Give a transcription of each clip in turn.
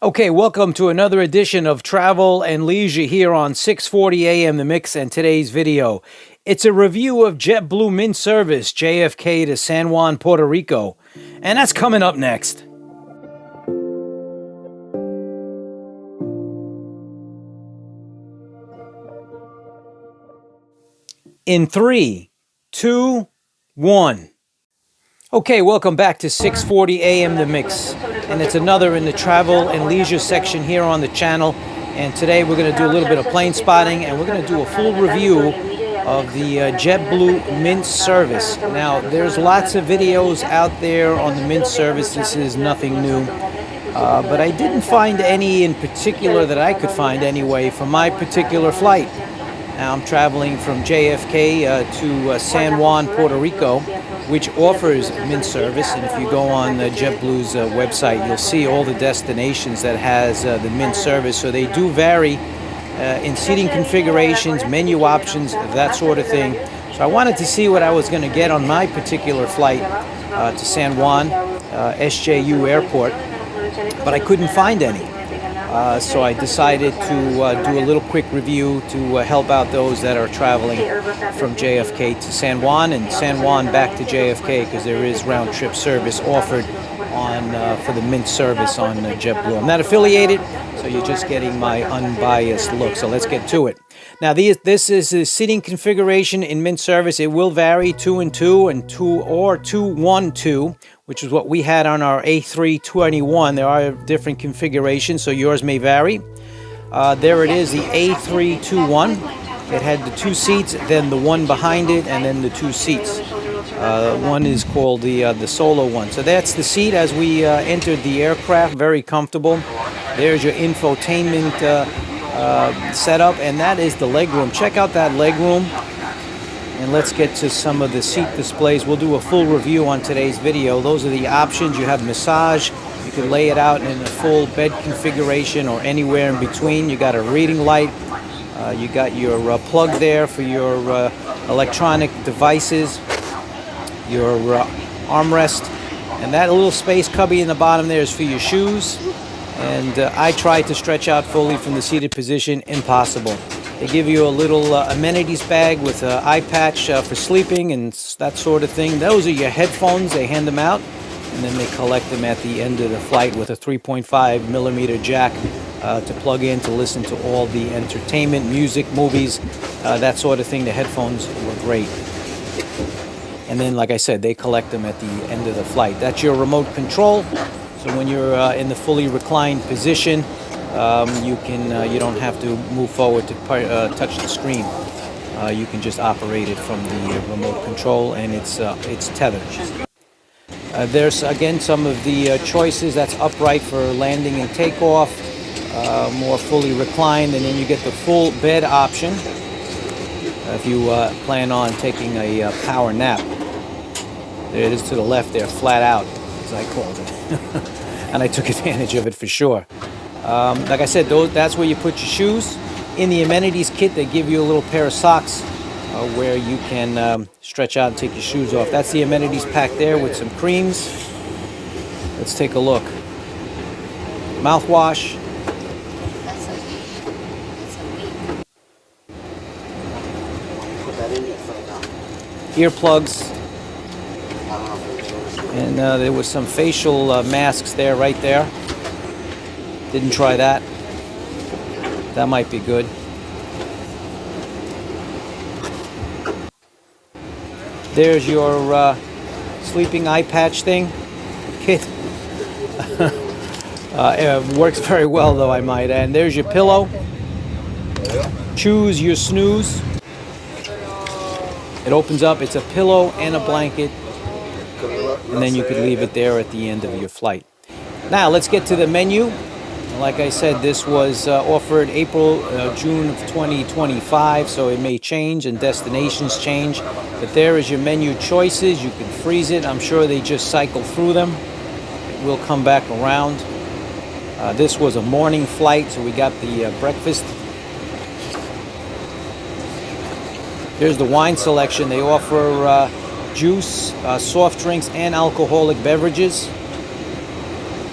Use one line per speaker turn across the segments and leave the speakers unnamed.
Okay, welcome to another edition of Travel and Leisure here on 640 AM The Mix, and today's video. It's a review of JetBlue Mint service JFK to San Juan, Puerto Rico, and that's coming up next. In 3, 2, 1. Okay, welcome back to 640 AM The Mix, and it's another in the travel and leisure section here on the channel. And today we're going to do a little bit of plane spotting, and we're going to do a full review of the JetBlue Mint service. Now, there's lots of videos out there on the Mint service. This is nothing new, but I didn't find any in particular that I could find anyway for my particular flight. Now, I'm traveling from JFK to San Juan, Puerto Rico, which offers Mint service. And if you go on JetBlue's website, you'll see all the destinations that has the Mint service. So they do vary in seating configurations, menu options, that sort of thing. So I wanted to see what I was going to get on my particular flight to San Juan, SJU Airport, but I couldn't find any. So I decided to do a little quick review to help out those that are traveling from JFK to San Juan and San Juan back to JFK, because there is round-trip service offered on for the Mint service on JetBlue. I'm not affiliated, so you're just getting my unbiased look. So let's get to it. Now, this is the seating configuration in Mint service. It will vary 2 and 2 and 2 or 2-1-2, which is what we had on our A321. There are different configurations, so yours may vary. There it is, the A321. It had the 2 seats, then the one behind it, and then the 2 seats. One is called the solo one. So that's the seat as we entered the aircraft. Very comfortable. There's your infotainment setup, and that is the legroom. Check out that legroom. And let's get to some of the seat displays. We'll do a full review on today's video. Those are the options. You have massage. You can lay it out in a full bed configuration or anywhere in between. You got a reading light. You got your plug there for your electronic devices, your armrest, and that little space cubby in the bottom there is for your shoes. And I tried to stretch out fully from the seated position. Impossible. They give you a little amenities bag with an eye patch for sleeping and that sort of thing. Those are your headphones. They hand them out, and then they collect them at the end of the flight with a 3.5 millimeter jack to plug in to listen to all the entertainment, music, movies, that sort of thing. The headphones were great. And then, like I said, they collect them at the end of the flight. That's your remote control. So when you're in the fully reclined position, you don't have to move forward to touch the screen. You can just operate it from the remote control, and it's tethered. There's again some of the choices. That's upright for landing and takeoff, more fully reclined, and then you get the full bed option if you plan on taking a power nap. There it is to the left there, flat out, as I called it. And I took advantage of it for sure. Like I said, that's where you put your shoes. In the amenities kit, they give you a little pair of socks where you can stretch out and take your shoes off. That's the amenities pack there with some creams. Let's take a look. Mouthwash. Earplugs. And there was some facial masks there, right there. Didn't try that. That might be good. There's your sleeping eye patch thing kit. It works very well, though, I might add. And there's your pillow. Choose your snooze. It opens up. It's a pillow and a blanket. And then you could leave it there at the end of your flight. Now, let's get to the menu. Like I said, this was offered June of 2025, so it may change and destinations change. But there is your menu choices. You can freeze it. I'm sure they just cycle through them. It will come back around. This was a morning flight, so we got the breakfast. There's the wine selection. They offer juice, soft drinks, and alcoholic beverages.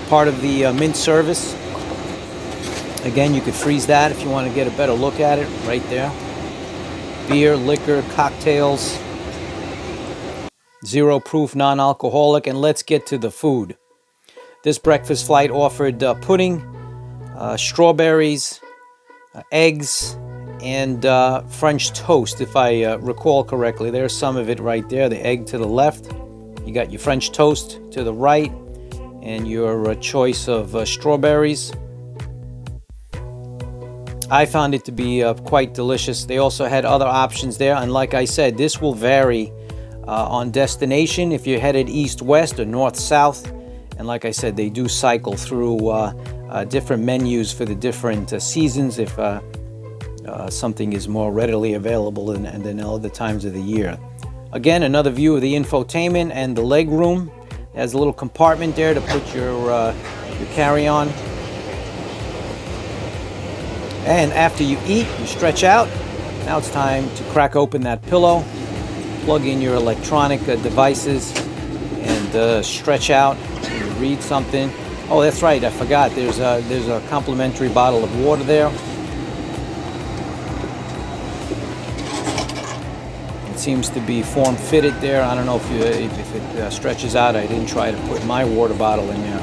Part of the Mint service. Again, you could freeze that if you want to get a better look at it right there. Beer, liquor, cocktails, zero proof, non-alcoholic. And let's get to the food. This breakfast flight offered pudding, strawberries, eggs, and French toast, if I recall correctly. There's some of it right there, the egg to the left. You got your French toast to the right, and your choice of strawberries. I found it to be quite delicious. They also had other options there, and like I said, this will vary on destination if you're headed east-west or north-south. And like I said, they do cycle through different menus for the different seasons if something is more readily available than other times of the year. Again, another view of the infotainment and the leg room. There's a little compartment there to put your carry-on. And after you eat, you stretch out. Now it's time to crack open that pillow, plug in your electronic devices, and stretch out. And read something. Oh, that's right, I forgot. There's a complimentary bottle of water there. It seems to be form-fitted there. I don't know if it stretches out. I didn't try to put my water bottle in there,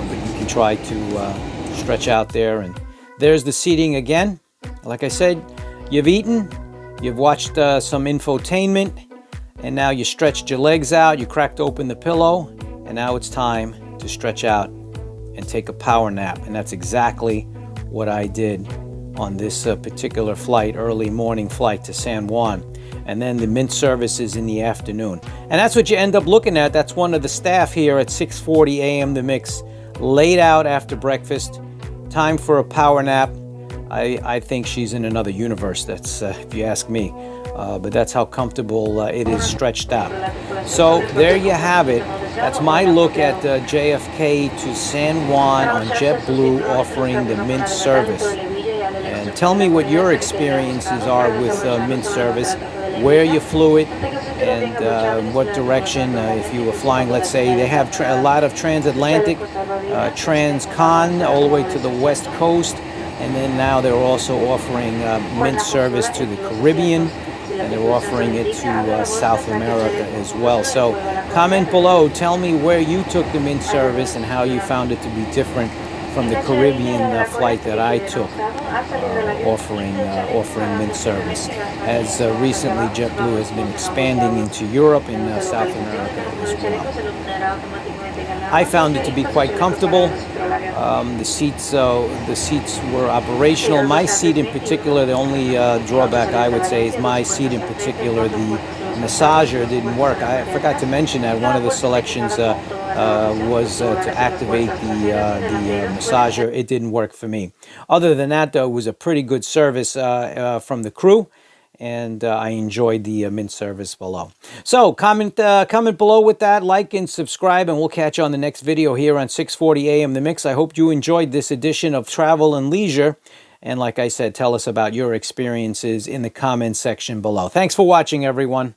but you can try to stretch out there. And there's the seating again. Like I said, you've eaten, you've watched some infotainment, and now you stretched your legs out, you cracked open the pillow, and now it's time to stretch out and take a power nap. And that's exactly what I did on this particular flight, early morning flight to San Juan. And then the mint service is in the afternoon. And that's what you end up looking at. That's one of the staff here at 6:40 a.m. The Mix, laid out after breakfast. Time for a power nap. I think she's in another universe, that's if you ask me. But that's how comfortable it is stretched out. So there you have it. That's my look at JFK to San Juan on JetBlue offering the Mint service. And tell me what your experiences are with Mint service, where you flew it, and what direction. If you were flying, let's say, they have a lot of transatlantic, transcon, all the way to the west coast. And then now they're also offering Mint service to the Caribbean, and they're offering it to South America as well. So comment below, tell me where you took the Mint service and how you found it to be different from the Caribbean flight that I took, offering Mint service. As recently JetBlue has been expanding into Europe and South America as well. I found it to be quite comfortable. The seats were operational. My seat in particular, the only drawback I would say is my seat in particular, the massager didn't work. I forgot to mention that one of the selections was to activate the massager. It didn't work for me. Other than that, though, it was a pretty good service from the crew, and I enjoyed the Mint service below. So comment below with that, like and subscribe, and we'll catch you on the next video here on 6:40 a.m. The Mix. I hope you enjoyed this edition of Travel and Leisure. And like I said, tell us about your experiences in the comments section below. Thanks for watching, everyone.